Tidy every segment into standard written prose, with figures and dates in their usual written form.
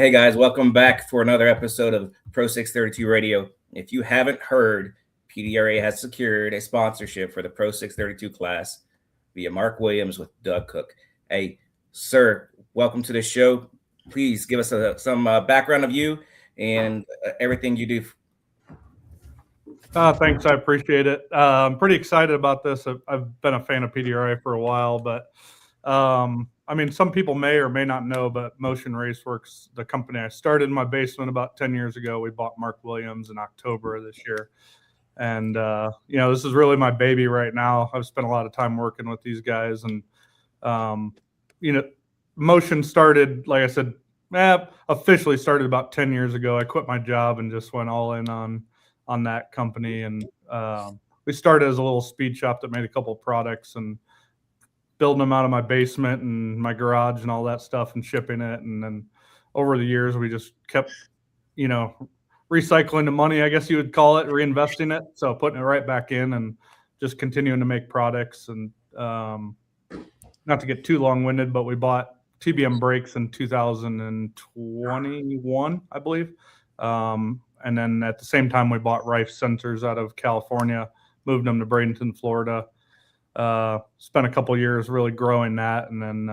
Hey guys, welcome back for another episode of Pro 632 Radio. If you haven't heard, PDRA has secured a sponsorship for the Pro 632 class via Mark Williams with Doug Cook. Hey, sir, welcome to the show. Please give us some background of you and everything you do. Thanks, I appreciate it. I'm pretty excited about this. I've been a fan of PDRA for a while, but some people may or may not know, but Motion Raceworks, the company I started in my basement about 10 years ago, we bought Mark Williams in October of this year. And, this is really my baby right now. I've spent a lot of time working with these guys. And, Motion started, like I said, officially started about 10 years ago. I quit my job and just went all in on that company. And we started as a little speed shop that made a couple of products and building them out of my basement and my garage and all that stuff and shipping it. And then over the years, we just kept, recycling the money, I guess you would call it, reinvesting it. So putting it right back in and just continuing to make products. And not to get too long-winded, but we bought TBM brakes in 2021, I believe. And then at the same time, we bought Rife sensors out of California, moved them to Bradenton, Florida. Spent a couple years really growing that, and then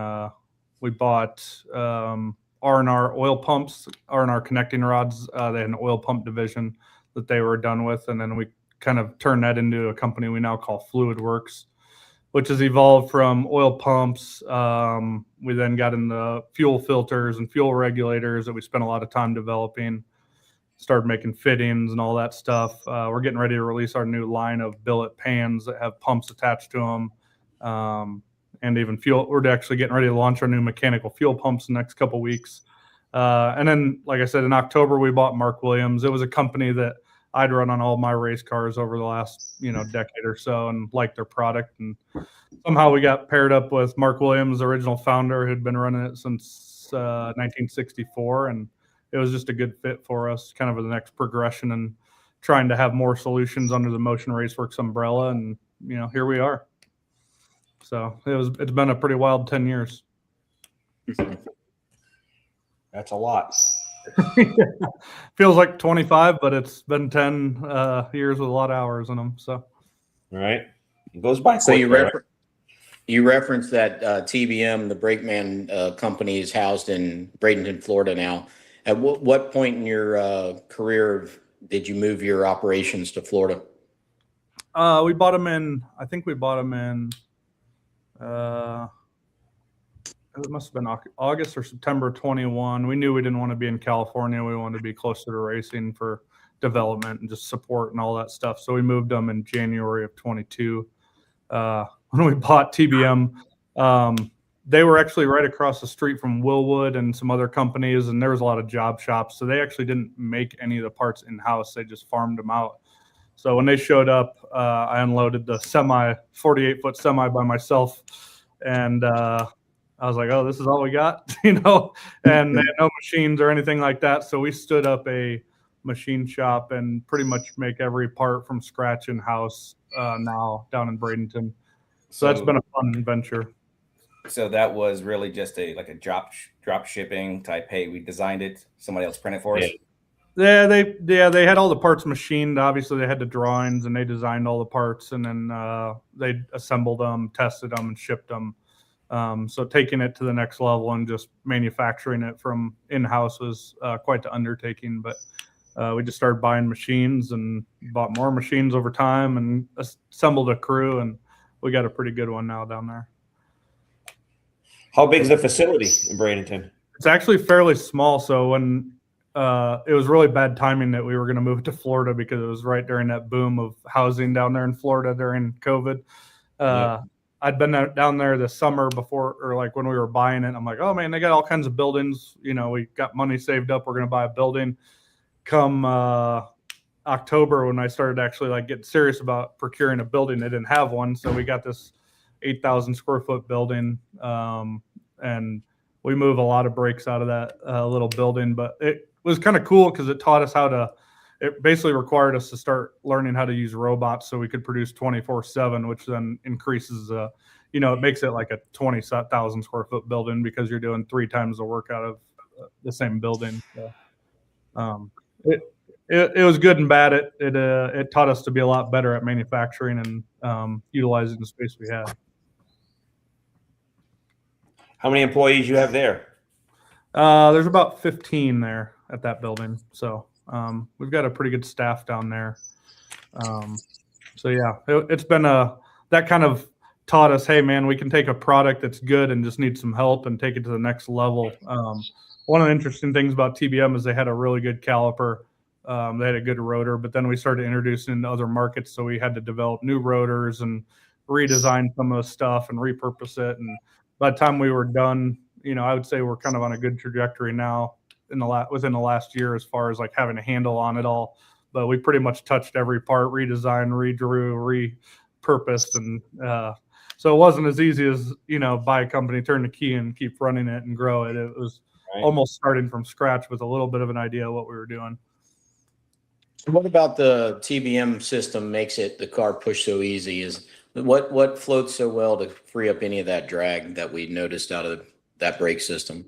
we bought R&R oil pumps, R&R connecting rods. They had an oil pump division that they were done with, and then we kind of turned that into a company we now call Fluid Works, which has evolved from oil pumps. We then got into fuel filters and fuel regulators that we spent a lot of time developing. Started making fittings and all that stuff. We're getting ready to release our new line of billet pans that have pumps attached to them, and even fuel. We're actually getting ready to launch our new mechanical fuel pumps in the next couple of weeks. And then, like I said, in October, we bought Mark Williams. It was a company that I'd run on all my race cars over the last, decade or so and liked their product. And somehow we got paired up with Mark Williams, the original founder, who'd been running it since 1964. And it was just a good fit for us, kind of the next progression and trying to have more solutions under the Motion Raceworks umbrella. And, here we are. So it's been a pretty wild 10 years. That's a lot. Feels like 25, but it's been 10 years with a lot of hours in them. So, all right. It goes by. So you referenced that TBM, the Brakeman company, is housed in Bradenton, Florida now. At what point in your career did you move your operations to Florida? We bought them in, I think we bought them in, it must have been August or September 21. We knew we didn't want to be in California. We wanted to be closer to racing for development and just support and all that stuff. So we moved them in January of 22. When we bought TBM, they were actually right across the street from Willwood and some other companies, and there was a lot of job shops. So they actually didn't make any of the parts in-house. They just farmed them out. So when they showed up, I unloaded the 48-foot semi by myself. And I was like, oh, this is all we got, and they had no machines or anything like that. So we stood up a machine shop and pretty much make every part from scratch in-house now down in Bradenton. So that's been a fun venture. So that was really just a drop shipping type. Hey, we designed it. Somebody else printed for us. Yeah, they had all the parts machined. Obviously, they had the drawings and they designed all the parts, and then they assembled them, tested them, and shipped them. So taking it to the next level and just manufacturing it from in-house was quite the undertaking. But we just started buying machines and bought more machines over time and assembled a crew, and we got a pretty good one now down there. How big is the facility in Bradenton? It's actually fairly small. So when it was really bad timing that we were going to move to Florida because it was right during that boom of housing down there in Florida during COVID. I'd been down there this summer before, or like when we were buying it. I'm like, oh man, they got all kinds of buildings. We got money saved up. We're going to buy a building. Come October, when I started actually getting serious about procuring a building, they didn't have one. So we got this 8,000 square foot building. And we move a lot of brakes out of that little building, but it was kind of cool because it taught us it basically required us to start learning how to use robots so we could produce 24/7, which then increases, it makes it like a 20,000 square foot building because you're doing 3 times the work out of the same building. So, it was good and bad. It taught us to be a lot better at manufacturing and utilizing the space we had. How many employees you have there? There's about 15 there at that building. So we've got a pretty good staff down there. So yeah, it's been that kind of taught us, hey man, we can take a product that's good and just needs some help and take it to the next level. One of the interesting things about TBM is they had a really good caliper. They had a good rotor, but then we started introducing into other markets. So we had to develop new rotors and redesign some of the stuff and repurpose it. And by the time we were done, I would say we're kind of on a good trajectory now within the last year as far as like having a handle on it all. But we pretty much touched every part, redesigned, redrew, repurposed, and so it wasn't as easy as buy a company, turn the key, and keep running it and grow it. It was almost starting from scratch with a little bit of an idea of what we were doing. What about the TBM system makes the car push so easy? Is what floats so well to free up any of that drag that we noticed out of that brake system?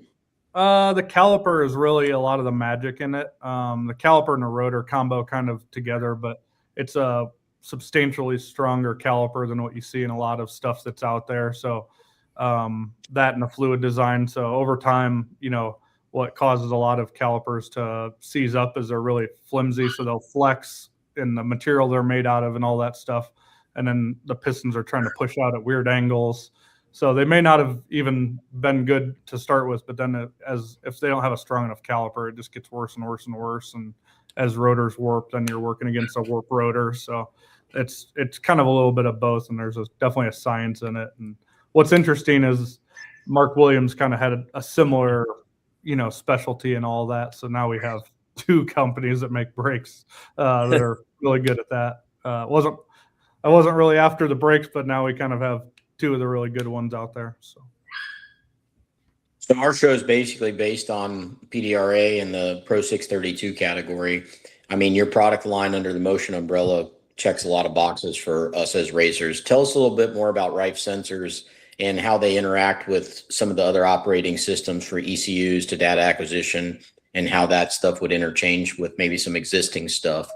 The caliper is really a lot of the magic in it. The caliper and the rotor combo kind of together, but it's a substantially stronger caliper than what you see in a lot of stuff that's out there. So that and the fluid design. So over time, what causes a lot of calipers to seize up is they're really flimsy. So they'll flex in the material they're made out of and all that stuff. And then the pistons are trying to push out at weird angles. So they may not have even been good to start with, but then if they don't have a strong enough caliper, it just gets worse and worse and worse. And as rotors warp, then you're working against a warp rotor. So it's kind of a little bit of both, and there's definitely a science in it. And what's interesting is Mark Williams kind of had a similar, specialty and all that. So now we have two companies that make brakes that are really good at that. I wasn't really after the brakes, but now we kind of have two of the really good ones out there. So our show is basically based on PDRA and the Pro 632 category. I mean, your product line under the Motion umbrella checks a lot of boxes for us as racers. Tell us a little bit more about Rife sensors and how they interact with some of the other operating systems for ECUs to data acquisition, and how that stuff would interchange with maybe some existing stuff.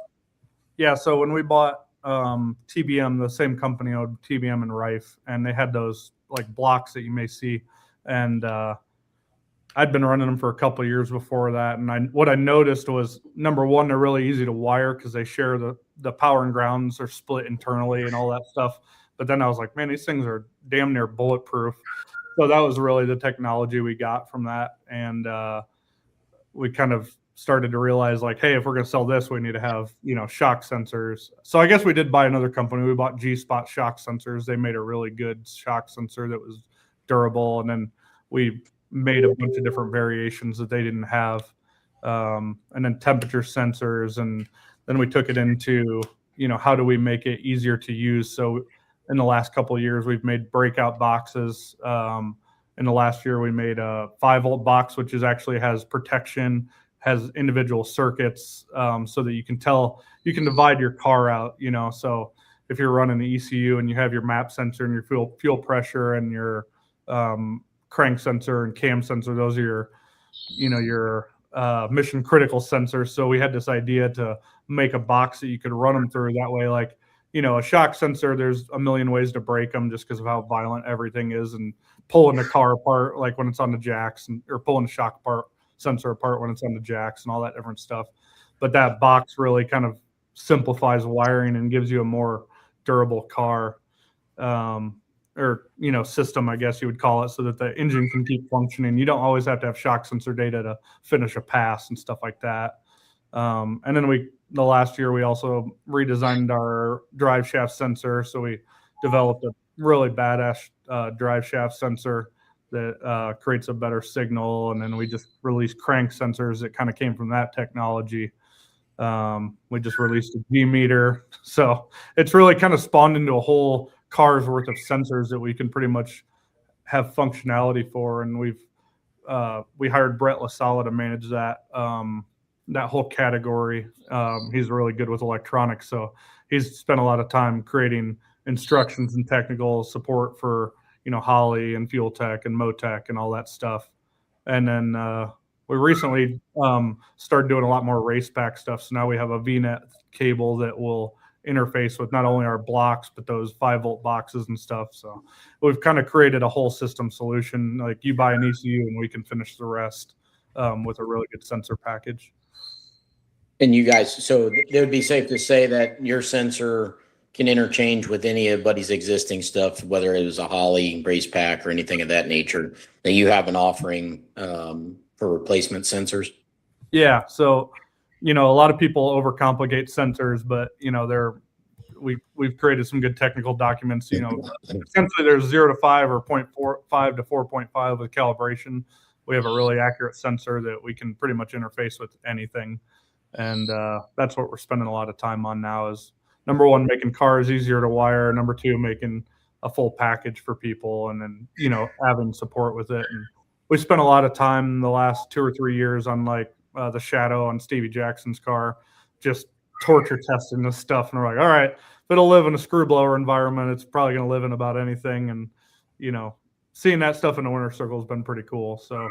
Yeah. So when we bought TBM, the same company owned TBM and Rife, and they had those like blocks that you may see. And I'd been running them for a couple of years before that. And what I noticed was, number one, they're really easy to wire because they share the power and grounds are split internally and all that stuff. But then I was like, man, these things are damn near bulletproof. So that was really the technology we got from that. And we kind of started to realize, like, hey, if we're going to sell this, we need to have, shock sensors. So I guess we did buy another company. We bought G-Spot shock sensors. They made a really good shock sensor that was durable. And then we made a bunch of different variations that they didn't have. And then temperature sensors. And then we took it into, how do we make it easier to use? So in the last couple of years, we've made breakout boxes. In the last year, we made a 5-volt box, which actually has protection, has individual circuits, so that you can divide your car out, so if you're running the ECU and you have your map sensor and your fuel pressure and your crank sensor and cam sensor, those are your mission critical sensors. So we had this idea to make a box that you could run them through. That way, like, a shock sensor, there's a million ways to break them just because of how violent everything is, and pulling the car apart, like when it's on the jacks, or pulling the shock sensor apart when it's on the jacks and all that different stuff. But that box really kind of simplifies wiring and gives you a more durable car, system, I guess you would call it, so that the engine can keep functioning. You don't always have to have shock sensor data to finish a pass and stuff like that. And then the last year, we also redesigned our drive shaft sensor. So we developed a really badass drive shaft sensor that creates a better signal. And then we just released crank sensors that kind of came from that technology. We just released a G meter. So it's really kind of spawned into a whole car's worth of sensors that we can pretty much have functionality for. And we hired Brett LaSala to manage that whole category. He's really good with electronics. So he's spent a lot of time creating instructions and technical support for, Holley and Fuel Tech and Motec and all that stuff. And then we recently started doing a lot more race pack stuff. So now we have a VNet cable that will interface with not only our blocks, but those 5-volt boxes and stuff. So we've kind of created a whole system solution. Like you buy an ECU and we can finish the rest with a really good sensor package. And you guys, so it would be safe to say that your sensor can interchange with anybody's existing stuff, whether it was a Holley race pack or anything of that nature, that you have an offering for replacement sensors? Yeah. So, a lot of people overcomplicate sensors, but we've created some good technical documents. Essentially there's 0 to 5 or 0.45 to 4.5 with calibration. We have a really accurate sensor that we can pretty much interface with anything. And that's what we're spending a lot of time on now is, number one, making cars easier to wire. Number two, making a full package for people, and then, having support with it. And we spent a lot of time the last 2 or 3 years on the Shadow on Stevie Jackson's car, just torture testing this stuff. And we're like, all right, if it'll live in a screw blower environment, it's probably going to live in about anything. And, seeing that stuff in the winter circle has been pretty cool. So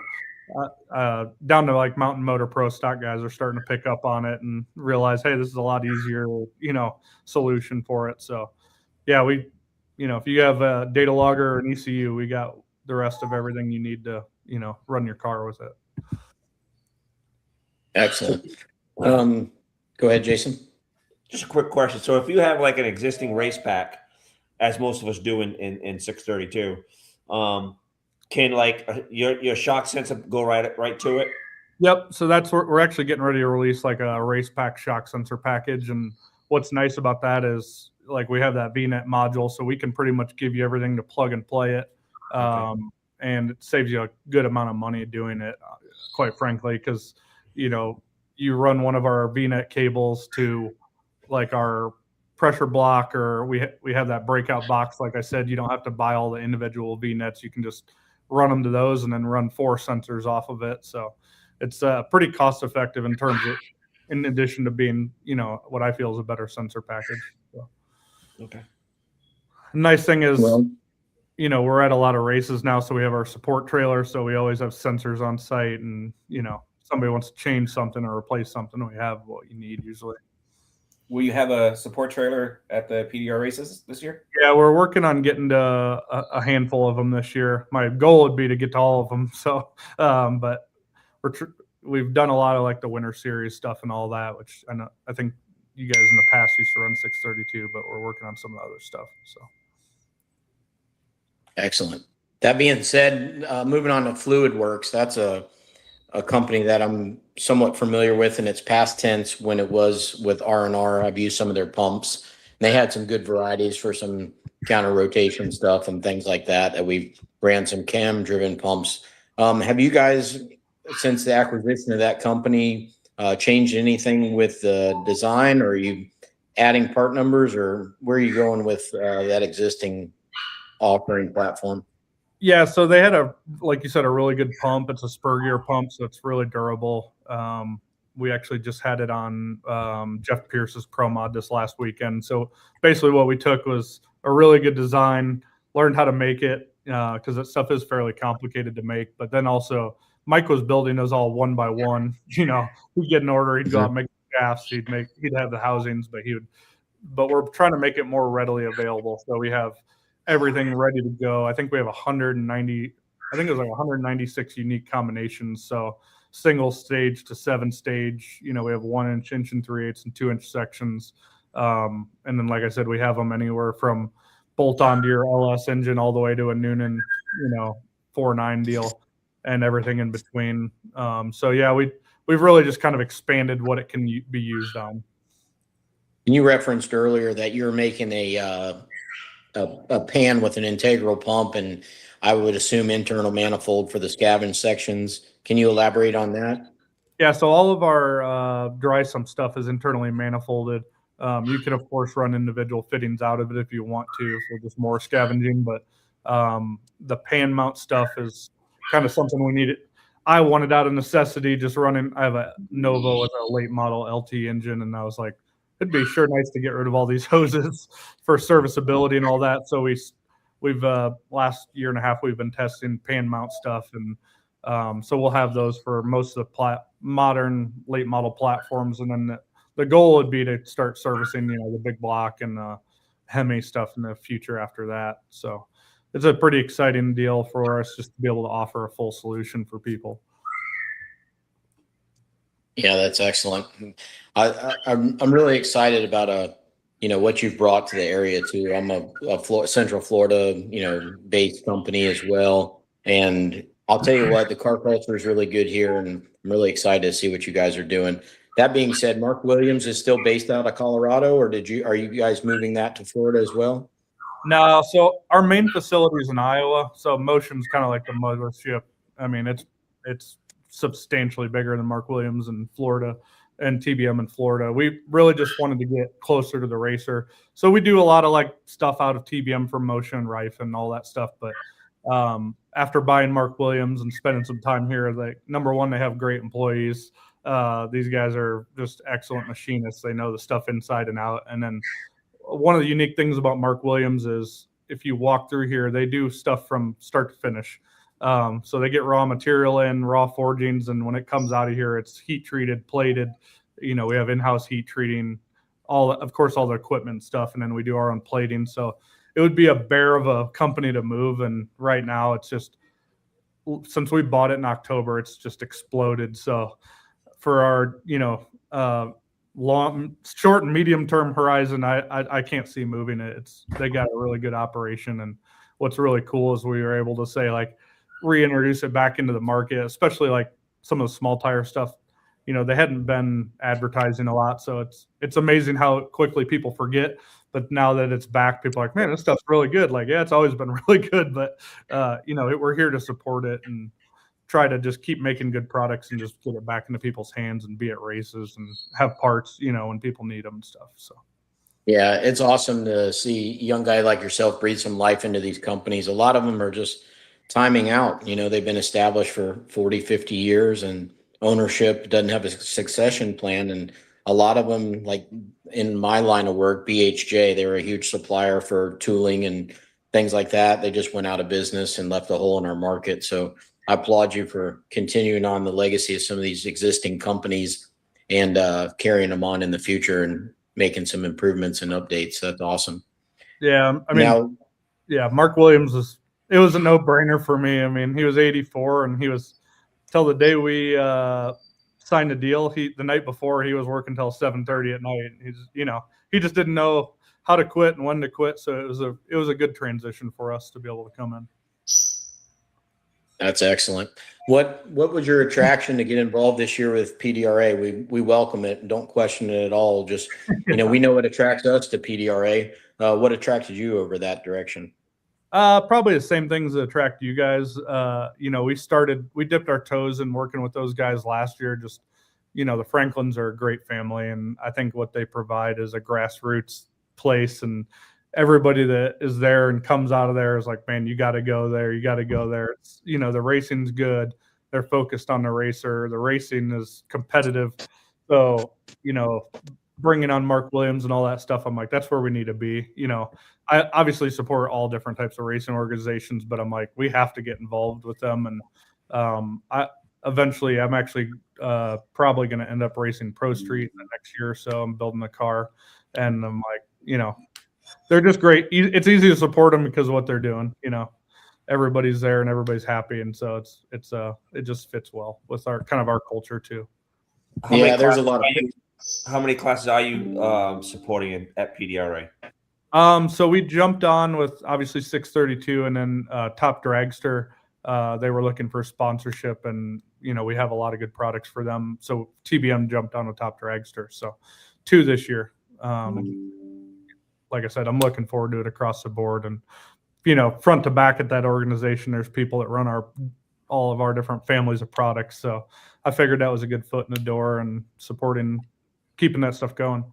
down to Mountain Motor Pro stock guys are starting to pick up on it and realize, hey, this is a lot easier, solution for it. So yeah, if you have a data logger or an ECU, we got the rest of everything you need to, run your car with it. Excellent. Go ahead, Jason. Just a quick question. So if you have an existing race pack, as most of us do in 632, can your shock sensor go right to it? Yep. So that's what we're actually getting ready to release, a race pack shock sensor package. And what's nice about that is we have that VNet module, so we can pretty much give you everything to plug and play it. Okay. And it saves you a good amount of money doing it, quite frankly, because, you run one of our VNet cables to our pressure block, or we have that breakout box. Like I said, you don't have to buy all the individual VNets. You can just run them to those and then run 4 sensors off of it. So it's pretty cost effective in terms of, in addition to being, what I feel is a better sensor package. So. Okay. Nice thing is, we're at a lot of races now, so we have our support trailer. So we always have sensors on site, and, somebody wants to change something or replace something, we have what you need usually. Will you have a support trailer at the PDR races this year? Yeah, we're working on getting to a handful of them this year. My goal would be to get to all of them. So, but we've done a lot of the Winter Series stuff and all that, which I think you guys in the past used to run 632, but we're working on some of the other stuff. So, excellent. That being said, moving on to FluidWorks, that's a company that I'm somewhat familiar with in its past tense. When it was with R&R, I've used some of their pumps. And they had some good varieties for some counter rotation stuff and things like that we've ran some cam driven pumps. Have you guys, since the acquisition of that company, changed anything with the design, or are you adding part numbers, or where are you going with that existing offering platform? Yeah, so they had like you said, a really good pump. It's a spur gear pump, so it's really durable. We actually just had it on Jeff Pierce's Pro Mod this last weekend. So basically what we took was a really good design, learned how to make it, because that stuff is fairly complicated to make. But then also Mike was building those all one by one. He'd get an order, he'd go out and make the shafts, he'd have the housings, but we're trying to make it more readily available. So we have everything ready to go. I think we have 196 unique combinations. So single stage to 7 stage, we have 1 inch, 1 3/8, and 2 inch sections. And then, like I said, we have them anywhere from bolt on to your LS engine all the way to a Noonan, 4.9 deal and everything in between. So yeah, we've really just kind of expanded what it can be used on. And you referenced earlier that you're making a pan with an integral pump, and I would assume internal manifold for the scavenge sections. Can you elaborate on that? Yeah, so all of our dry sump stuff is internally manifolded. You can, of course, run individual fittings out of it if you want to for just more scavenging, but the pan mount stuff is kind of something we needed. I wanted out of necessity, just running. I have a Nova with a late model LT engine, and I was like, it'd be sure nice to get rid of all these hoses for serviceability and all that. So we've last year and a half we've been testing pan mount stuff, and So we'll have those for most of the modern late model platforms, and then the goal would be to start servicing, the big block and the Hemi stuff in the future after that. So it's a pretty exciting deal for us just to be able to offer a full solution for people. Yeah, that's excellent. I'm really excited about what you've brought to the area too. I'm a Central Florida based company as well, and I'll tell you what, the car culture is really good here, and I'm really excited to see what you guys are doing. That being said, Mark Williams is still based out of Colorado, or are you guys moving that to Florida as well? No, so our main facility is in Iowa. So Motion's kind of like the mothership. I mean, it's substantially bigger than Mark Williams in Florida and TBM in Florida. We really just wanted to get closer to the racer. So we do a lot of stuff out of TBM for Motion, Rife, and all that stuff. But after buying Mark Williams and spending some time here, number one, they have great employees. These guys are just excellent machinists. They know the stuff inside and out. And then one of the unique things about Mark Williams is if you walk through here, they do stuff from start to finish. So they get raw material in, raw forgings, and when it comes out of here, it's heat treated, plated. We have in-house heat treating, of course, all the equipment stuff, and then we do our own plating. So it would be a bear of a company to move. And right now, it's just, since we bought it in October, it's just exploded. So for our, short and medium term horizon, I can't see moving it. They got a really good operation, and what's really cool is we were able to say reintroduce it back into the market, especially some of the small tire stuff. They hadn't been advertising a lot, so it's amazing how quickly people forget. But now that it's back, people are like, man, this stuff's really good. Yeah, it's always been really good, but we're here to support it and try to just keep making good products and just get it back into people's hands and be at races and have parts, when people need them and stuff. So. Yeah, it's awesome to see a young guy like yourself breathe some life into these companies. A lot of them are just timing out. They've been established for 40, 50 years, and ownership doesn't have a succession plan. And a lot of them, like in my line of work, BHJ, they were a huge supplier for tooling and things like that. They just went out of business and left a hole in our market. So I applaud you for continuing on the legacy of some of these existing companies and carrying them on in the future and making some improvements and updates. That's awesome. Yeah. I mean, Mark Williams it was a no-brainer for me. I mean, he was 84, and he was, till the day we signed the deal, the night before, he was working till 7:30 at night. He just didn't know how to quit and when to quit. So it was a good transition for us to be able to come in. That's excellent. What was your attraction to get involved this year with PDRA? We welcome it and don't question it at all. Just, we know what attracts us to PDRA. What attracted you over that direction? Probably the same things that attract you guys. We dipped our toes in working with those guys last year. Just, the Franklins are a great family, and I think what they provide is a grassroots place, and everybody that is there and comes out of there is like, man, you got to go there. You got to go there. It's, the racing's good. They're focused on the racer. The racing is competitive. So, bringing on Mark Williams and all that stuff, I'm like, that's where we need to be. I obviously support all different types of racing organizations, but I'm like, we have to get involved with them. And I'm actually probably going to end up racing Pro Street in the next year or so. I'm building a car, and I'm like, they're just great. It's easy to support them because of what they're doing. Everybody's there and everybody's happy, and so it just fits well with our culture too. There's a lot of. How many classes are you supporting at PDRA? So we jumped on with obviously 632, and then Top Dragster. They were looking for sponsorship, and we have a lot of good products for them. So TBM jumped on with Top Dragster. So 2 this year. Like I said, I'm looking forward to it across the board, and front to back at that organization, there's people that run all of our different families of products. So I figured that was a good foot in the door and keeping that stuff going.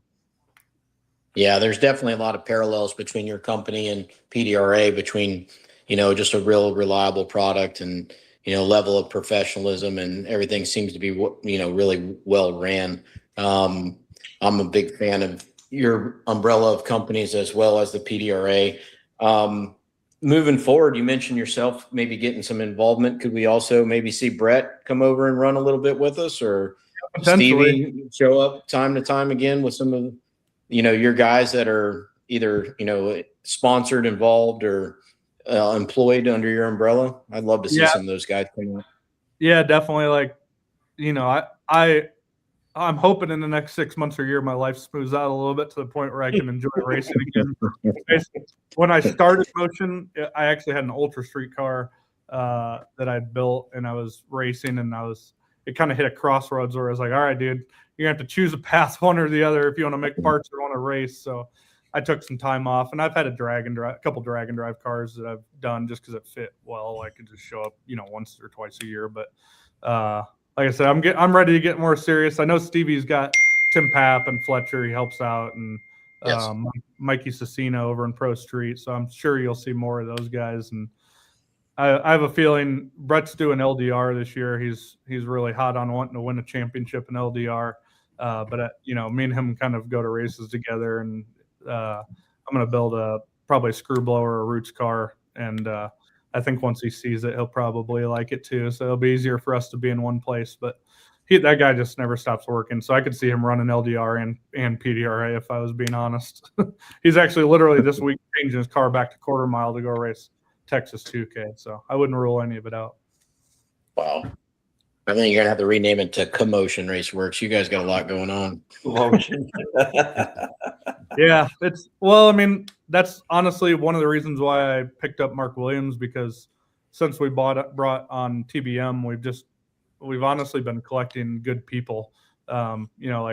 Yeah, there's definitely a lot of parallels between your company and PDRA, between, just a real reliable product and, level of professionalism, and everything seems to be, really well ran. I'm a big fan of your umbrella of companies as well as the PDRA. moving forward, you mentioned yourself maybe getting some involvement. Could we also maybe see Brett come over and run a little bit with us, or Potentially. Stevie show up time to time again with some of, your guys that are either, sponsored, involved, or employed under your umbrella? I'd love to see some of those guys come out. Yeah, definitely. Like, I'm hoping in the next 6 months or year, my life smooths out a little bit to the point where I can enjoy racing again. When I started Motion, I actually had an Ultra Street car that I'd built, and I was racing, and it kind of hit a crossroads where I was like, all right, dude, you're gonna have to choose a path, one or the other, if you want to make parts or want to race. So I took some time off, and I've had a couple drag and drive cars that I've done just because it fit well. I could just show up, once or twice a year. But like I said, I'm ready to get more serious. I know Stevie's got Tim Papp and Fletcher. He helps out, and Yes. Mikey Cecina over in Pro Street. So I'm sure you'll see more of those guys. And I have a feeling Brett's doing LDR this year. He's really hot on wanting to win a championship in LDR. But me and him kind of go to races together, and I'm going to build probably a screw blower or roots car. And I think once he sees it, he'll probably like it too. So it'll be easier for us to be in one place. But that guy just never stops working. So I could see him running LDR and PDRA if I was being honest. He's actually literally this week changing his car back to quarter mile to go race Texas 2K. So I wouldn't rule any of it out. Wow. I think you're going to have to rename it to Commotion Raceworks. You guys got a lot going on. Yeah, that's honestly one of the reasons why I picked up Mark Williams, because since we brought on TBM, we've honestly been collecting good people. Like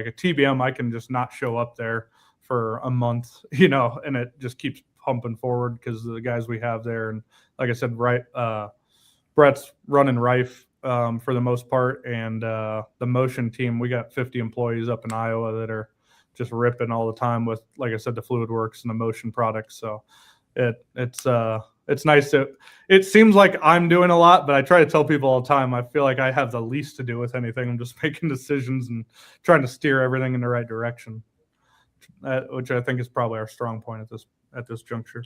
a TBM, I can just not show up there for a month, and it just keeps pumping forward because of the guys we have there. And like I said, Brett's running Rife for the most part, and the Motion team, we got 50 employees up in Iowa that are just ripping all the time with, like I said, the Fluid Works and the Motion products. So it's nice it seems like I'm doing a lot, but I try to tell people all the time, I feel like I have the least to do with anything. I'm just making decisions and trying to steer everything in the right direction, which I think is probably our strong point at this juncture.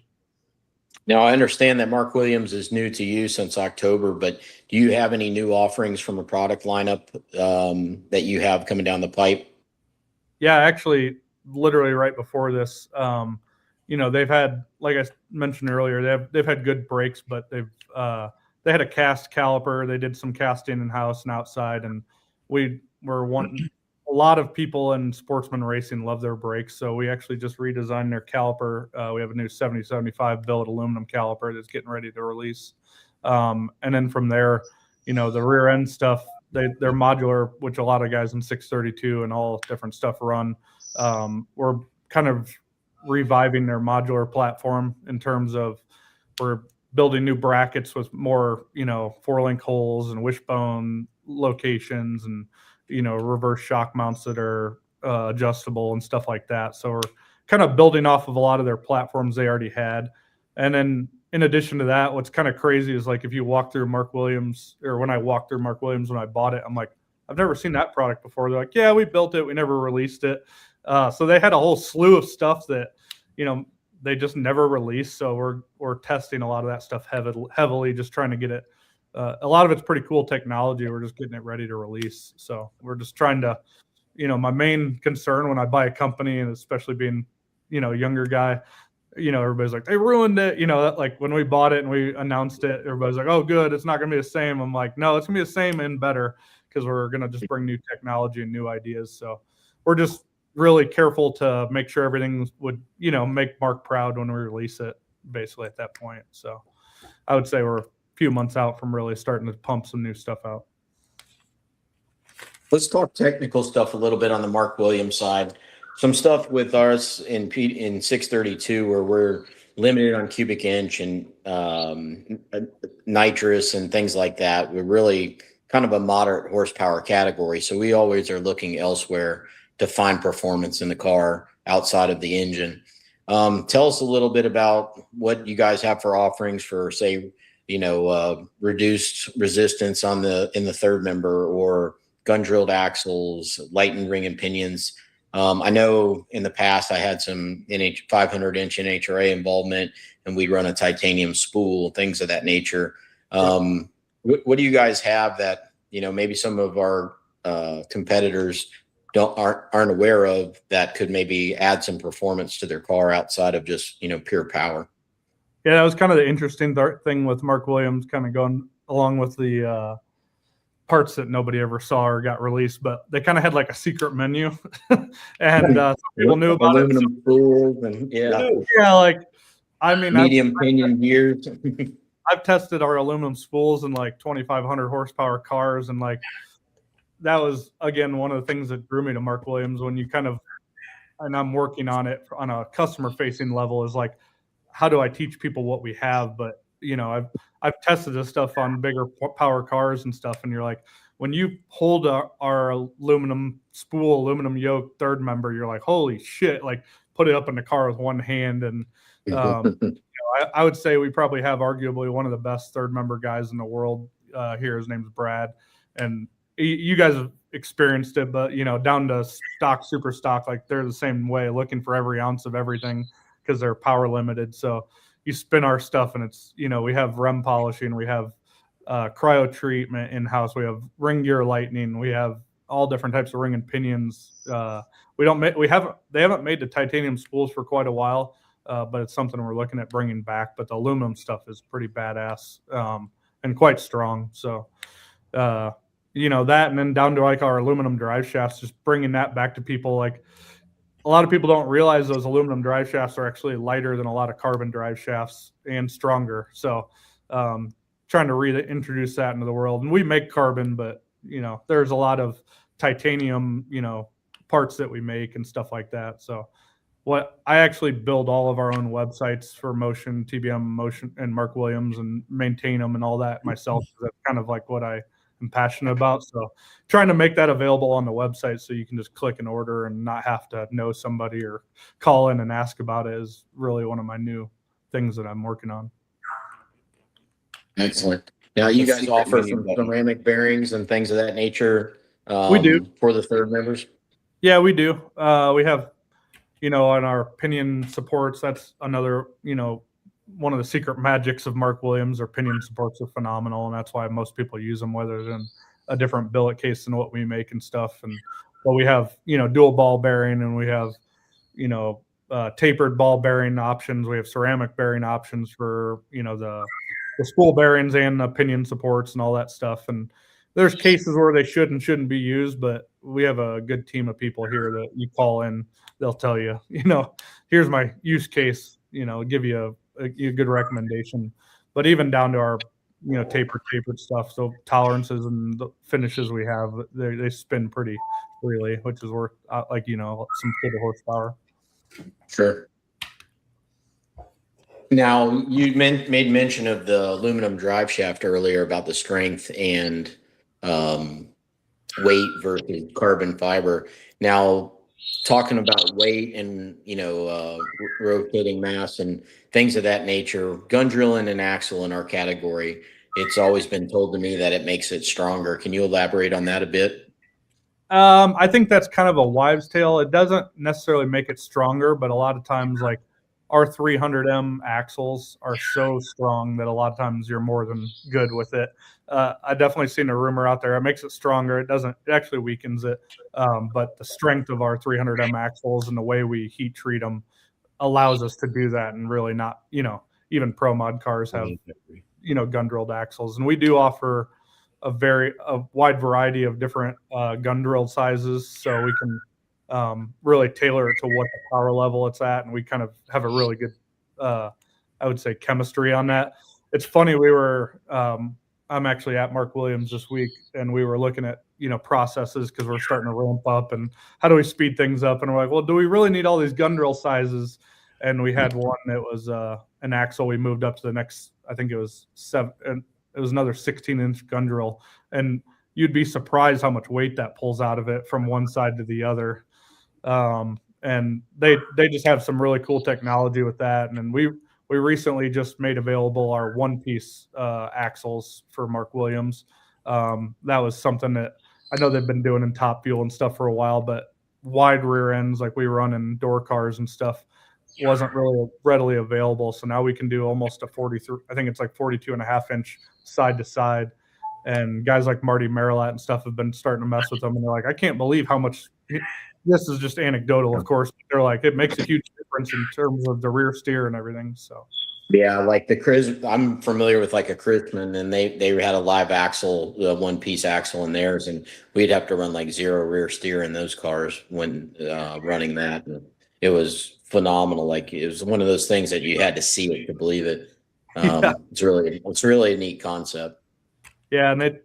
Now, I understand that Mark Williams is new to you since October, but do you have any new offerings from a product lineup that you have coming down the pipe? Yeah, actually, literally right before this, they've had, like I mentioned earlier, they've had good brakes, but they had a cast caliper. They did some casting in house and outside, and we were wanting. A lot of people in sportsman racing love their brakes, so we actually just redesigned their caliper. We have a new 7075 billet aluminum caliper that's getting ready to release, and then from there, the rear end stuff. They're modular, which a lot of guys in 632 and all different stuff run. We're kind of reviving their modular platform in terms of we're building new brackets with more, 4-link holes and wishbone locations and, reverse shock mounts that are adjustable and stuff like that. So we're kind of building off of a lot of their platforms they already had. And then in addition to that, what's kind of crazy is like if you walk through Mark Williams, or when I walked through Mark Williams when I bought it, I'm like, I've never seen that product before. They're like, yeah, we built it. We never released it. So they had a whole slew of stuff that, they just never released. So we're testing a lot of that stuff heavily, just trying to get it. A lot of it's pretty cool technology. We're just getting it ready to release. So we're just trying to, my main concern when I buy a company, and especially being, a younger guy, everybody's like, they ruined it. That, like when we bought it and we announced it, everybody's like, oh, good, it's not going to be the same. I'm like, no, it's going to be the same and better, because we're going to just bring new technology and new ideas. So we're just really careful to make sure everything would, make Mark proud when we release it, basically at that point. So I would say we're a few months out from really starting to pump some new stuff out. Let's talk technical stuff a little bit on the Mark Williams side. Some stuff with ours in 632 where we're limited on cubic inch and nitrous and things like that. We're really kind of a moderate horsepower category. So we always are looking elsewhere to find performance in the car outside of the engine. Tell us a little bit about what you guys have for offerings for, say, reduced resistance in the third member, or gun drilled axles, lightened ring and pinions. I know in the past I had some 500-inch NHRA involvement, and we run a titanium spool, things of that nature. What do you guys have that, maybe some of our competitors aren't aware of that could maybe add some performance to their car outside of just, pure power? Yeah, that was kind of the interesting thing with Mark Williams, kind of going along with the parts that nobody ever saw or got released, but they kind of had like a secret menu, and some people knew about aluminum spools and like, I mean, medium pinion gears. I've tested our aluminum spools in like 2,500 horsepower cars, and like that was again one of the things that drew me to Mark Williams. When you and I'm working on it on a customer facing level, is like, how do I teach people what we have? But I've tested this stuff on bigger power cars and stuff, and you're like, when you hold our aluminum spool, aluminum yoke third member, you're like, holy shit! Like, put it up in the car with one hand, and I would say we probably have arguably one of the best third member guys in the world here. His name's Brad, and you guys have experienced it, but down to stock, super stock, like they're the same way, looking for every ounce of everything because they're power limited. So you spin our stuff, and it's we have rem polishing, we have cryo treatment in house, we have ring gear lightning, we have all different types of ring and pinions. They haven't made the titanium spools for quite a while. But it's something we're looking at bringing back. But the aluminum stuff is pretty badass and quite strong. So, that, and then down to like our aluminum drive shafts, just bringing that back to people. Like, a lot of people don't realize those aluminum drive shafts are actually lighter than a lot of carbon drive shafts and stronger. So, trying to reintroduce that into the world. And we make carbon, but there's a lot of titanium, parts that we make and stuff like that. So. What I actually build all of our own websites for Motion, TBM, Motion, and Mark Williams, and maintain them and all that myself. That's kind of like what I am passionate about. So trying to make that available on the website so you can just click an order and not have to know somebody or call in and ask about it is really one of my new things that I'm working on. Excellent. Now, you guys offer some ceramic bearings and things of that nature. We do for the third members. Yeah, we do. We have. On our pinion supports, that's another, one of the secret magics of Mark Williams. Our pinion supports are phenomenal, and that's why most people use them, whether than a different billet case than what we make and stuff. But we have, dual ball bearing, and we have, tapered ball bearing options. We have ceramic bearing options for, the spool bearings and the pinion supports and all that stuff. And there's cases where they should and shouldn't be used, but we have a good team of people here that you call in. They'll tell you, here's my use case, give you a good recommendation. But even down to our, tapered stuff. So tolerances and the finishes we have, they spin pretty freely, which is worth some good horsepower. Sure. Now, you made mention of the aluminum drive shaft earlier about the strength and weight versus carbon fiber. Now, talking about weight and rotating mass and things of that nature, gun drilling and axle in our category, it's always been told to me that it makes it stronger. Can you elaborate on that a bit? I think that's kind of a wives' tale. It doesn't necessarily make it stronger, but a lot of times, like, our 300M axles are so strong that a lot of times you're more than good with it. I definitely seen a rumor out there. It makes it stronger. It actually weakens it. But the strength of our 300M axles and the way we heat treat them allows us to do that. And really not, even pro mod cars have, gun drilled axles. And we do offer a wide variety of different gun drilled sizes. So we can really tailor it to what the power level it's at, and we kind of have a really good I would say chemistry on that. It's funny, I'm actually at Mark Williams this week, and we were looking at processes because we're starting to ramp up and how do we speed things up, and we're like, well, do we really need all these gun drill sizes? And we had one that was an axle. We moved up to the next, I think it was 7, and it was another 16-inch gun drill, and you'd be surprised how much weight that pulls out of it from one side to the other. And they just have some really cool technology with that. And then we recently just made available our one-piece axles for Mark Williams. That was something that I know they've been doing in Top Fuel and stuff for a while, but wide rear ends like we run in door cars and stuff. wasn't really readily available. So now we can do almost a 43, I think it's like 42.5-inch side to side. And guys like Marty Marilat and stuff have been starting to mess with them. And they're like, I can't believe how much, this is just anecdotal, of course. They're like, it makes a huge difference in terms of the rear steer and everything. So Yeah, like the Chris, I'm familiar with like a Chrisman, and they had a live axle, one piece axle in theirs, and we'd have to run like zero rear steer in those cars when running that. And it was phenomenal. Like it was one of those things that you had to see it to believe it. It's really a neat concept. yeah, and they,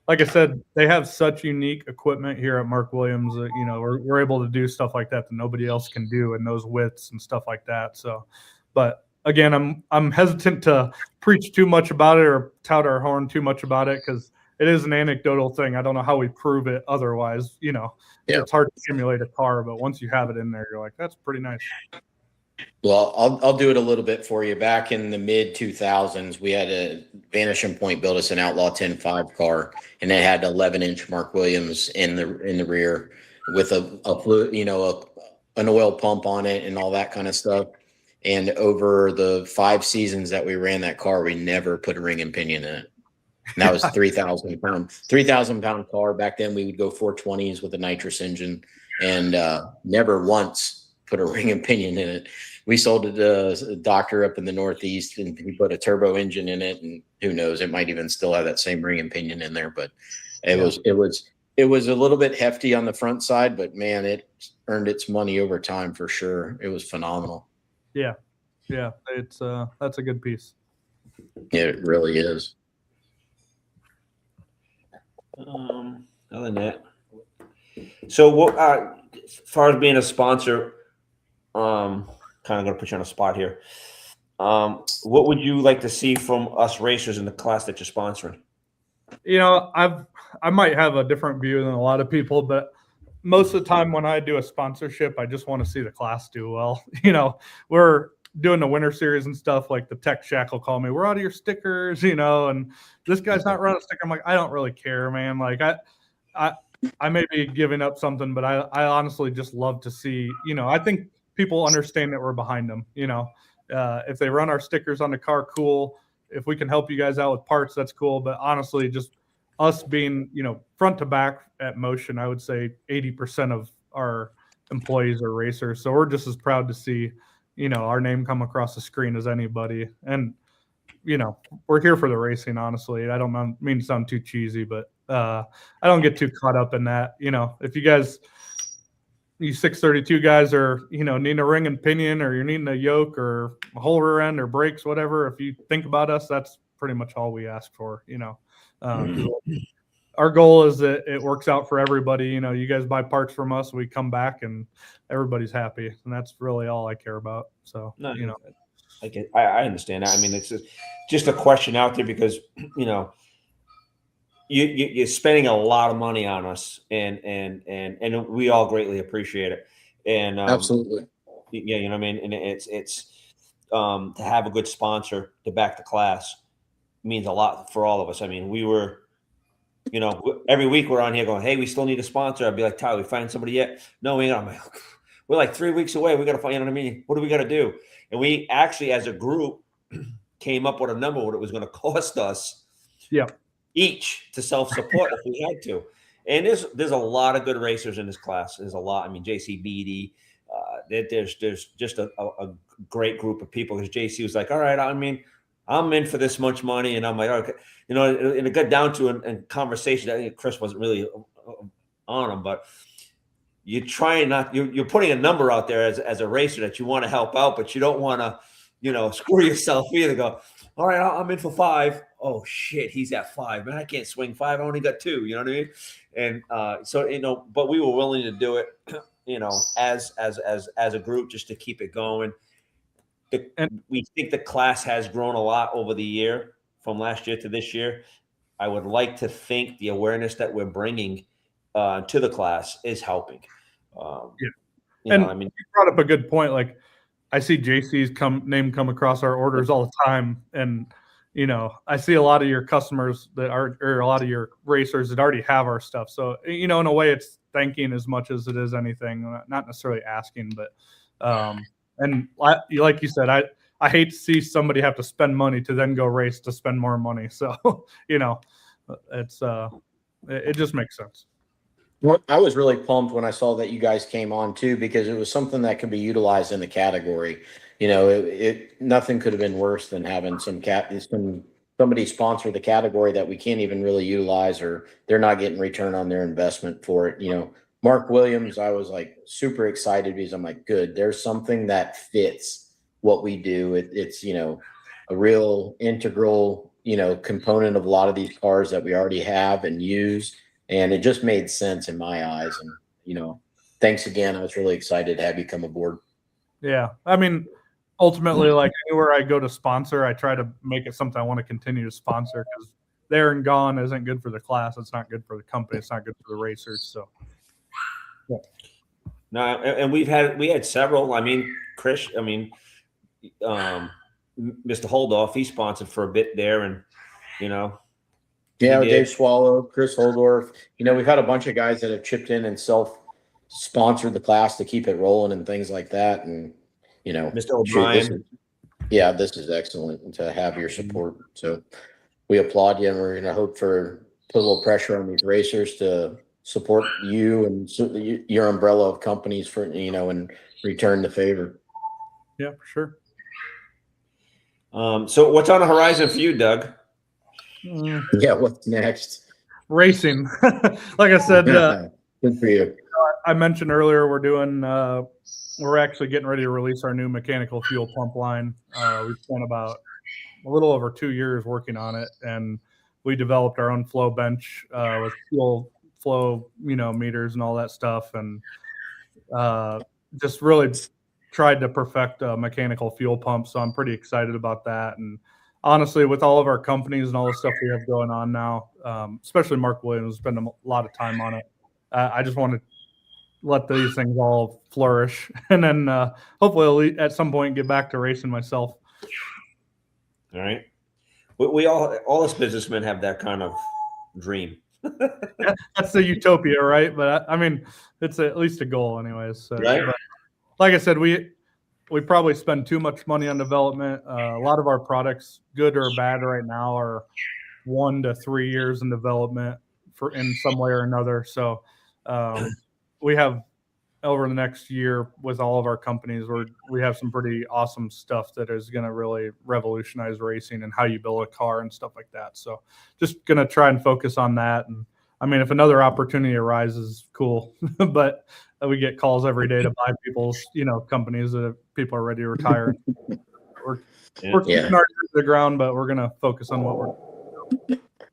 like I said, they have such unique equipment here at Mark Williams that, you know, we're able to do stuff like that nobody else can do, and those widths and stuff like that. So, but again, I'm hesitant to preach too much about it or tout our horn too much about it, because it is an anecdotal thing. I don't know how we prove it otherwise. You know, It's hard to simulate a car, but once you have it in there, you're like, that's pretty nice. Well, I'll do it a little bit for you. Back in the mid 2000s, we had a Vanishing Point built us an Outlaw 10.5 car, and it had 11-inch Mark Williams in the rear with an oil pump on it and all that kind of stuff. And over the 5 seasons that we ran that car, we never put a ring and pinion in it. And that was a 3,000 pound car. Back then we would go 420s with a nitrous engine, and never once put a ring and pinion in it. We sold it to a doctor up in the Northeast, and we put a turbo engine in it, and who knows, it might even still have that same ring and pinion in there. But it was a little bit hefty on the front side, but man, it earned its money over time for sure. It was phenomenal. Yeah, it's that's a good piece. It really is. Other than that, so what? As far as being a sponsor, kind of going to put you on a spot here. What would you like to see from us racers in the class that you're sponsoring? You know, I might have a different view than a lot of people, but most of the time when I do a sponsorship, I just want to see the class do well. You know, we're doing the winter series and stuff, like the Tech Shack will call me, we're out of your stickers, you know, and this guy's not running a sticker. I'm like, I don't really care, man. Like I may be giving up something, but I honestly just love to see, you know, I think people understand that we're behind them. You know, if they run our stickers on the car, cool. If we can help you guys out with parts, that's cool. But honestly, just us being, you know, front to back at Motion, I would say 80% of our employees are racers. So we're just as proud to see, you know, our name come across the screen as anybody. And, you know, we're here for the racing, honestly. I don't mean to sound too cheesy, but I don't get too caught up in that. You know, if you 632 guys are, you know, needing a ring and pinion, or you're needing a yoke or a whole rear end or brakes, whatever, if you think about us, that's pretty much all we ask for, you know. Our goal is that it works out for everybody. You know, you guys buy parts from us, we come back and everybody's happy, and that's really all I care about. So, No, you know, I understand that. I mean, it's just a question out there because, you know, you're spending a lot of money on us, and we all greatly appreciate it. And Absolutely. yeah, you know what I mean. And it's to have a good sponsor to back the class means a lot for all of us. I mean, we were, you know, every week we're on here going, hey, we still need a sponsor. I'd be like, Tyler, we find somebody yet? No, we ain't. I'm like, we're like 3 weeks away. We got to find, you know what I mean? What do we got to do? And we actually, as a group, came up with a number what it was going to cost us. Yeah. Each to self-support if we had to. And there's a lot of good racers in this class. There's a lot. I mean, JC Beatty, there's just a great group of people, because JC was like, all right, I mean, I'm in for this much money. And I'm like, okay, you know, and it got down to in conversation. I think Chris wasn't really on him, but you're putting a number out there as a racer that you want to help out, but you don't want to, you know, screw yourself either. Go, all right, I'm in for 5. Oh shit, he's at 5. Man, I can't swing 5. I only got 2. You know what I mean? And so, you know, but we were willing to do it, you know, as a group, just to keep it going. We think the class has grown a lot over the year, from last year to this year. I would like to think the awareness that we're bringing to the class is helping. Yeah. You know, I mean, you brought up a good point. Like, I see JC's name come across our orders all the time, and you know, I see a lot of your customers or a lot of your racers that already have our stuff. So, you know, in a way, it's thanking as much as it is anything. Not necessarily asking, but like you said, I hate to see somebody have to spend money to then go race to spend more money. So, it's it just makes sense. Well, I was really pumped when I saw that you guys came on too, because it was something that could be utilized in the category. Nothing could have been worse than having somebody sponsor the category that we can't even really utilize, or they're not getting return on their investment for it. Mark Williams, I was like super excited because I'm like, good, there's something that fits what we do. It's a real integral, component of a lot of these cars that we already have and use. And it just made sense in my eyes. And, thanks again. I was really excited to have you come aboard. Yeah. I mean, ultimately, like anywhere I go to sponsor, I try to make it something I want to continue to sponsor, because there and gone isn't good for the class. It's not good for the company. It's not good for the racers. So, yeah. No, and we had several. I mean, Chris, Mr. Holdoff, he sponsored for a bit there, and Yeah, Dave Swallow, Chris Holdorf. We've had a bunch of guys that have chipped in and self-sponsored the class to keep it rolling and things like that. And Mr. O'Brien. This is excellent to have your support. So we applaud you, and we're going to hope put a little pressure on these racers to support you and your umbrella of companies for and return the favor. Yeah, for sure. So what's on the horizon for you, Doug? Yeah, what's next? Racing. Like I said, good for you. I mentioned earlier, we're actually getting ready to release our new mechanical fuel pump line. We spent about a little over 2 years working on it, and we developed our own flow bench with fuel flow, meters and all that stuff, and just really tried to perfect a mechanical fuel pump. So I'm pretty excited about that. And honestly, with all of our companies and all the stuff we have going on now, especially Mark Williams, spend a lot of time on it. I just want to let these things all flourish, and then hopefully at some point get back to racing myself. All right. We all us businessmen have that kind of dream. That's the utopia, right? But I mean, it's at least a goal anyways. So, right. But like I said, we probably spend too much money on development. A lot of our products, good or bad right now, are 1 to 3 years in development in some way or another. So we have, over the next year with all of our companies, we have some pretty awesome stuff that is going to really revolutionize racing and how you build a car and stuff like that. So just going to try and focus on that. And I mean, if another opportunity arises, cool. But we get calls every day to buy people's, companies that people are ready to retire. We're keeping our ears to the ground, but we're going to focus on what we're.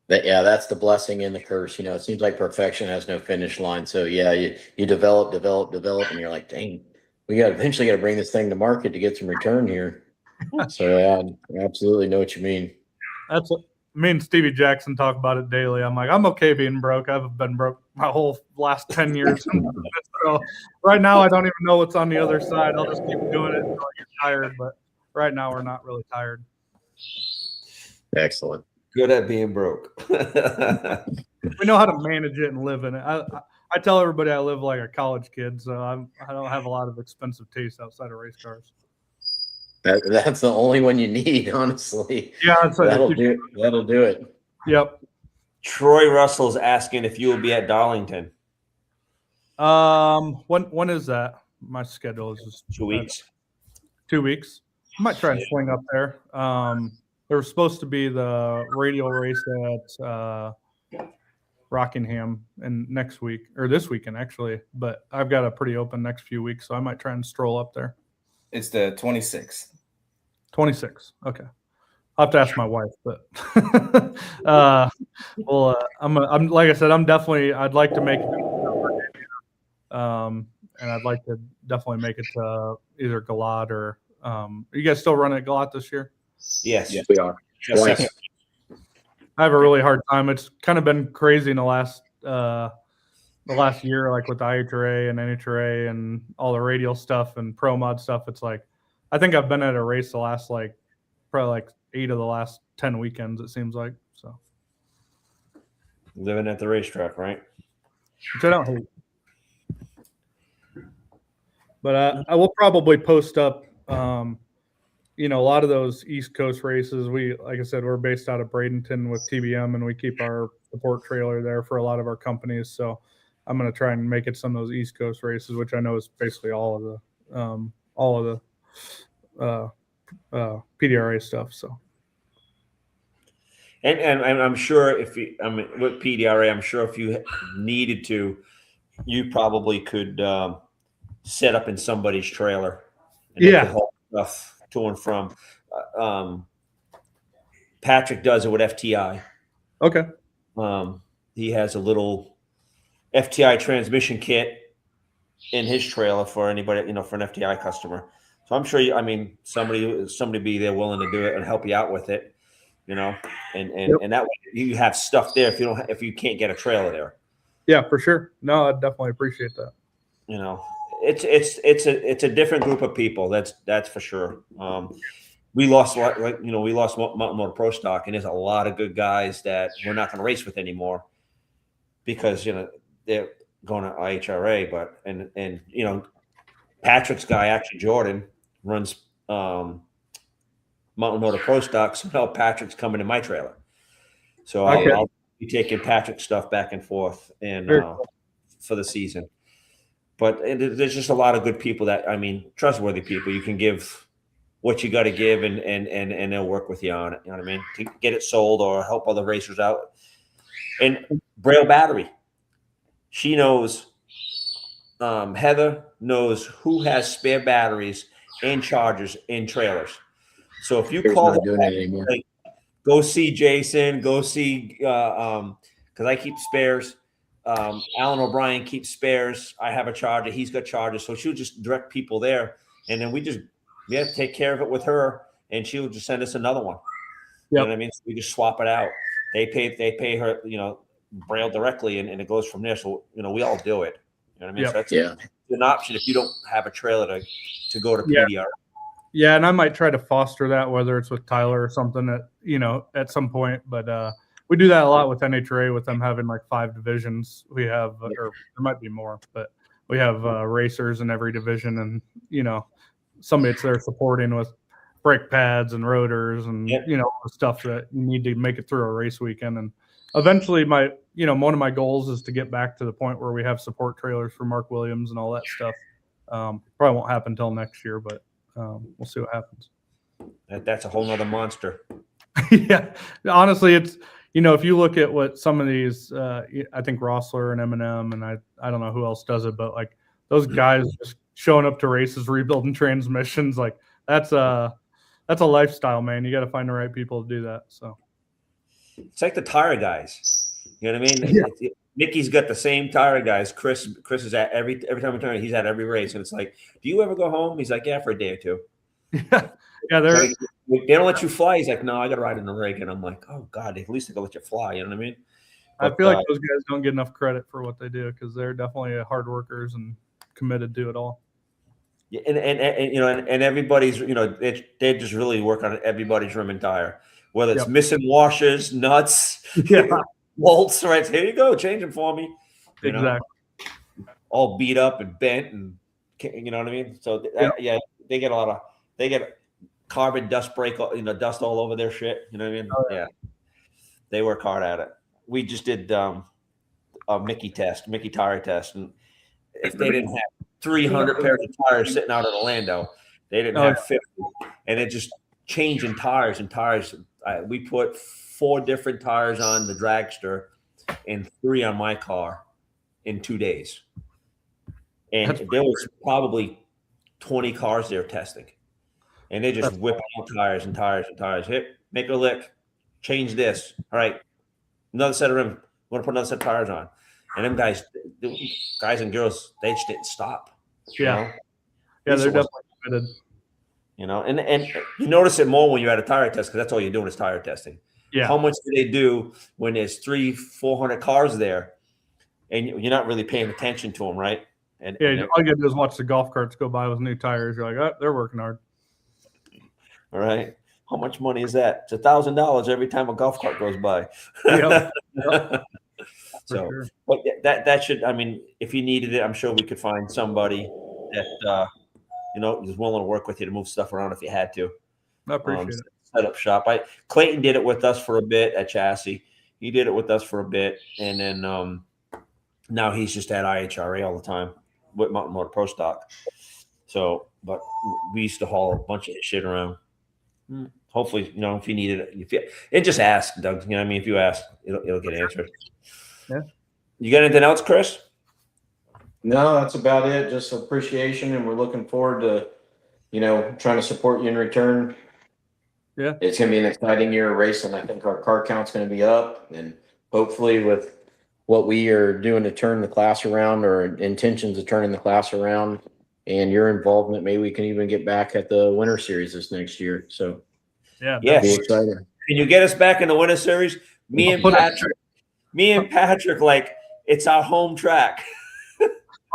That's the blessing and the curse. It seems like perfection has no finish line. So you develop, and you're like, dang, we eventually got to bring this thing to market to get some return here. So I absolutely know what you mean. That's what me and Stevie Jackson talk about it daily. I'm like, I'm okay being broke. I've been broke my whole last 10 years. So right now, I don't even know what's on the other side. I'll just keep doing it until I get tired. But right now, we're not really tired. Excellent. Good at being broke. We know how to manage it and live in it. I tell everybody I live like a college kid, so I don't have a lot of expensive taste outside of race cars. That's the only one you need, honestly. Yeah, that'll do it. Yep. Troy Russell's asking if you will be at Darlington. When is that? My schedule is just 2 weeks. 2 weeks. I might try and swing up there. There was supposed to be the radial race at Rockingham this weekend actually, but I've got a pretty open next few weeks, so I might try and stroll up there. It's the 26th. 26. Okay. I'll have to ask my wife, but I'm like I said, I'd like to make it. And I'd like to definitely make it to either Galat or are you guys still running at Galat this year? Yes, we are. Yes. I have a really hard time. It's kind of been crazy in the last year, like with the IHRA and NHRA and all the radial stuff and pro mod stuff. It's like, I think I've been at a race the last probably 8 of the last 10 weekends, it seems like. So living at the racetrack, right? Which I don't hate. But I will probably post up You know, a lot of those East Coast races, like I said, we're based out of Bradenton with TBM, and we keep our support trailer there for a lot of our companies. So I'm going to try and make it some of those East Coast races, which I know is basically all of the PDRA stuff. So. And I'm sure with PDRA, I'm sure if you needed to, you probably could set up in somebody's trailer. And Yeah. haul stuff to and from. Patrick does it with FTI. Okay. He has a little FTI transmission kit in his trailer for anybody, for an FTI customer. So I'm sure somebody be there willing to do it and help you out with it, and that way you have stuff there if you can't get a trailer there. Yeah, for sure. No, I definitely appreciate that. It's a different group of people. That's for sure. We lost Mountain Motor Pro Stock, and there's a lot of good guys that we're not going to race with anymore because they're going to IHRA. But and Patrick's guy, actually Jordan, runs Mountain Motor Pro Stock. So now Patrick's coming in my trailer, so Okay. I'll be taking Patrick's stuff back and forth and for the season. But there's just a lot of good people trustworthy people. You can give what you got to give, and they'll work with you on it. You know what I mean? To get it sold or help other racers out. And Braille Battery, she knows. Heather knows who has spare batteries and chargers in trailers. So if you call not doing it anymore. Go see Jason. Go see because I keep spares. Alan O'Brien keeps spares. I have a charger. He's got chargers. So she'll just direct people there. And then we have to take care of it with her. And she'll just send us another one. You know what I mean? So we just swap it out. They pay her, Braille directly and it goes from there. So, we all do it. You know what I mean? Yep. So that's an option if you don't have a trailer to go to PDR. Yeah. And I might try to foster that, whether it's with Tyler or something at some point, but, we do that a lot with NHRA with them having like 5 divisions. We have, or there might be more, but we have racers in every division, and somebody that's there supporting with brake pads and rotors and the stuff that you need to make it through a race weekend. And eventually, one of my goals is to get back to the point where we have support trailers for Mark Williams and all that stuff. Probably won't happen until next year, but we'll see what happens. That's a whole nother monster. Yeah, honestly, it's. If you look at what some of these, I think Rossler and M&M, and I don't know who else does it, but like those guys just showing up to races, rebuilding transmissions, like that's a lifestyle, man. You got to find the right people to do that. So it's like the tire guys. You know what I mean? Yeah. Mickey's got the same tire guys. Chris is at every time we turn, he's at every race, and it's like, do you ever go home? He's like, yeah, for a day or two. Yeah, they don't let you fly. He's like, no, I got to ride in the rig. And I'm like, oh, God, at least they can let you fly. You know what I mean? I feel like those guys don't get enough credit for what they do because they're definitely hard workers and committed to it all. Yeah, and everybody's, they just really work on everybody's rim and tire, whether it's missing washers, nuts, bolts, right? Here you go, change them for me. Exactly. All beat up and bent, and you know what I mean? So they get carbon dust dust all over their shit. You know what I mean? Oh, yeah. They work hard at it. We just did a Mickey tire test, and if they didn't have 300 pairs of tires sitting out in Orlando, they didn't have 50, and it just changing tires and tires. We put 4 different tires on the dragster and 3 on my car in 2 days, and there was probably 20 cars there testing. And they just whip out tires and tires and tires. Hit, make a lick, change this. All right, another set of rims. Want to put another set of tires on. And them guys and girls, they just didn't stop. Yeah, they're definitely committed. And you notice it more when you're at a tire test because that's all you're doing is tire testing. Yeah. How much do they do when there's 300-400 cars there, and you're not really paying attention to them, right? And all you gotta do is watch the golf carts go by with new tires. You're like, oh, they're working hard. All right. How much money is that? It's $1,000 every time a golf cart goes by. Yep. So, sure. But that should, if you needed it, I'm sure we could find somebody that was willing to work with you to move stuff around if you had to. I appreciate it. Set up shop. Clayton did it with us for a bit at Chassis. He did it with us for a bit, and then now he's just at IHRA all the time with Mountain Motor Pro Stock. So, but we used to haul a bunch of shit around. Hopefully, if you needed it, and just ask, Doug. I mean, if you ask, it'll get answered. Yeah. You got anything else, Chris? No, that's about it. Just appreciation, and we're looking forward to, trying to support you in return. Yeah. It's going to be an exciting year of racing. I think our car count's going to be up, and hopefully with what we are doing to turn the class around, or intentions of turning the class around, and your involvement, maybe we can even get back at the Winter Series this next year. So Yeah. Yes. be exciting. Can you get us back in the Winter Series? Me and Patrick, like it's our home track.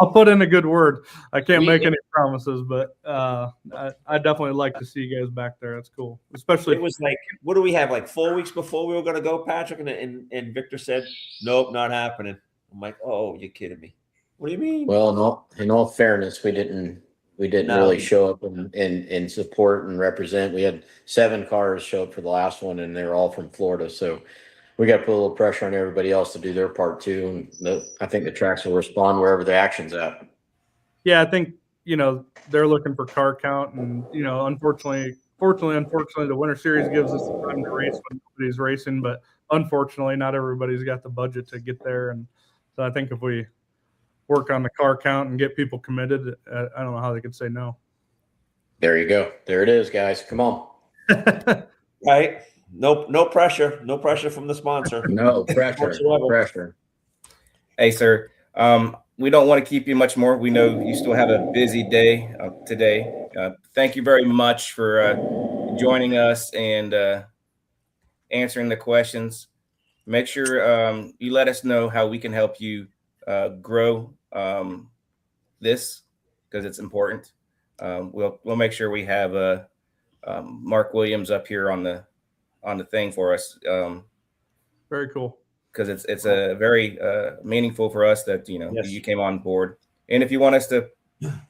I'll put in a good word. I can't make any promises, but I definitely like to see you guys back there. That's cool. Especially It was like, what do we have? Like 4 weeks before we were going to go, Patrick, and Victor said, "Nope, not happening." I'm like, "Oh, you're kidding me? What do you mean?" Well, in all fairness, we didn't really show up and support and represent. We had 7 cars show up for the last one, and they're all from Florida. So we got to put a little pressure on everybody else to do their part too. And I think the tracks will respond wherever the action's at. Yeah, I think, they're looking for car count, and, unfortunately, the Winter Series gives us the time to race when nobody's racing, but unfortunately, not everybody's got the budget to get there. And so I think if we work on the car count and get people committed, I don't know how they could say no. There you go. There it is, guys. Come on. Right? No pressure. No pressure from the sponsor. No pressure. Whatsoever. Pressure. Hey, sir. We don't want to keep you much more. We know you still have a busy day today. Thank you very much for joining us and answering the questions. Make sure you let us know how we can help you grow this, because it's important. We'll make sure we have Mark Williams up here on the thing for us. Very cool. Because it's a very meaningful for us that Yes. you came on board. And if you want us to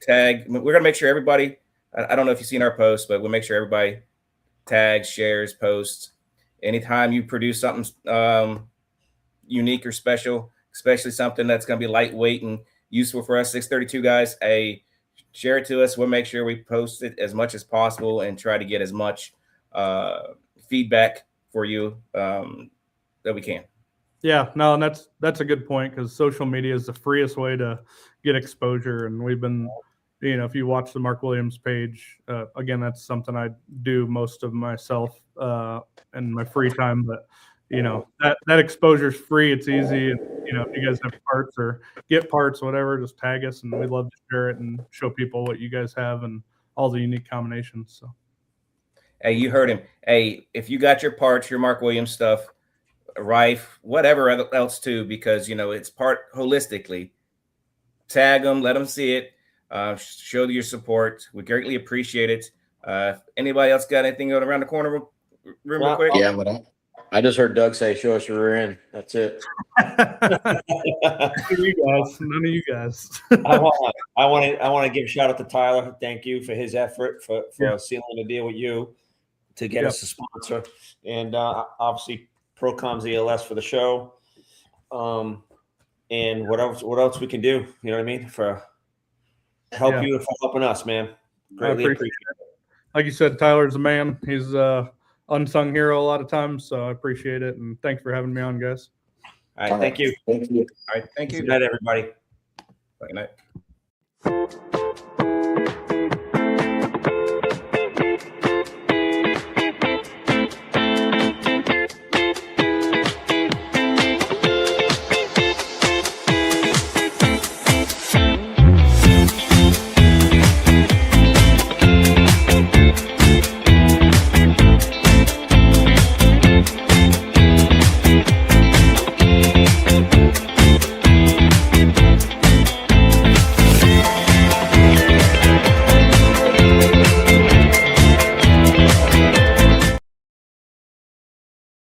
tag, we're gonna make sure everybody. I don't know if you've seen our posts, but we'll make sure everybody tags, shares, posts. Anytime you produce something unique or special, especially something that's gonna be lightweight and useful for us 632 guys, share it to us. We'll make sure we post it as much as possible and try to get as much feedback for you that we can. Yeah, no, and that's a good point, because social media is the freest way to get exposure. And we've been, if you watch the Mark Williams page, again, that's something I do most of myself in my free time. But that exposure is free. It's easy. And if you guys have parts or get parts, whatever, just tag us, and we'd love to share it and show people what you guys have and all the unique combinations. So, hey, you heard him. Hey, if you got your parts, your Mark Williams stuff, Rife, whatever else too, because it's part holistically. Tag them, let them see it, show your support. We greatly appreciate it. Anybody else got anything going around the corner room real quick? Yeah, but I just heard Doug say, "Show us your rear end." That's it. you guys, none of you guys. I want to give a shout out to Tyler. Thank you for his effort for sealing the deal with you to get us a sponsor, and obviously Procoms ELS for the show. And what else we can do? You know what I mean? For help you, for helping us, man. Greatly appreciate it. Like you said, Tyler's a man. He's unsung hero a lot of times, so I appreciate it. And thanks for having me on, guys. All right, thank you. Thank you. All right, thank you. Good night, everybody. Good night.